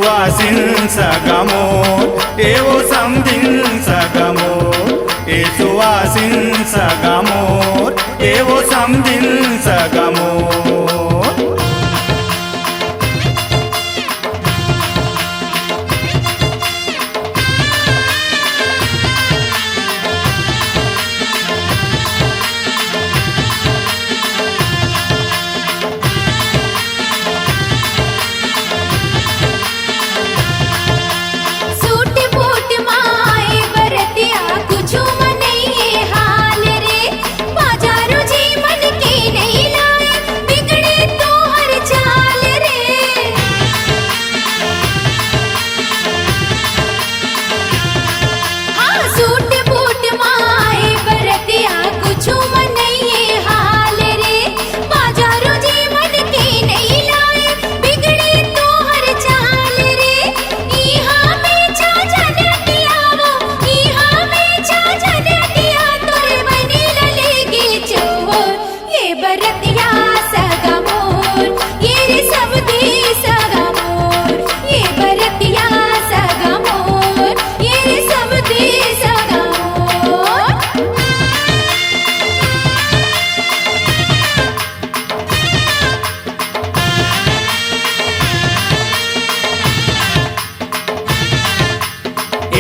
सुवासिन सगमोर एवो समदिन सगमोर सुवासिन सगमोर एवो समदिन सगमोर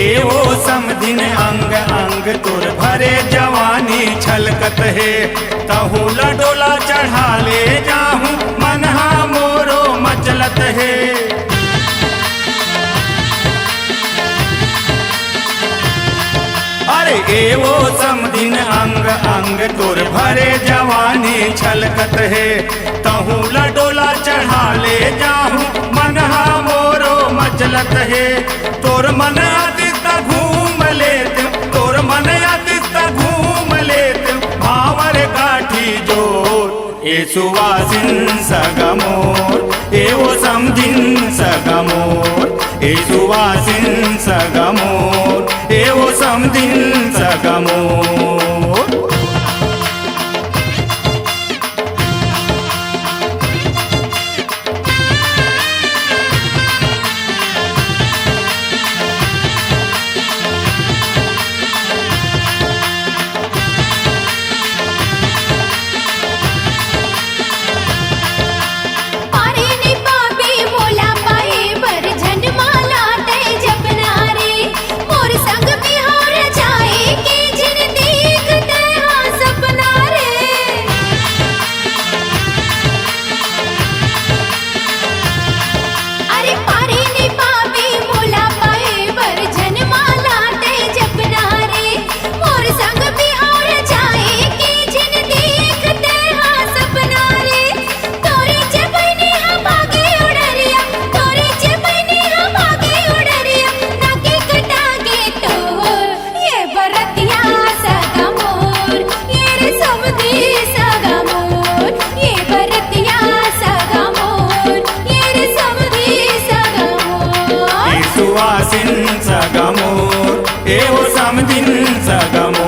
एवो समदिन अंग अंग तुर भरे जवानी छलकत है तहुला डोला चढ़ा ले जाहूं मनहा मोरो मचलत है अरे एवो समदिन अंग अंग तुर भरे जवानी छलकत है तहुला डोला चढ़ा ले जाहूं मनहा मोरो मचलत है तोर मन घूम लेत तोर मन घूम लेत भावर काठी जोर ए सुवासिन सगमोर एवो समदिन सगमोर ए सुवासिन सगमोर एवो समदिन सगमोर सुवासिन सगमोर एवो समदिन सगमोर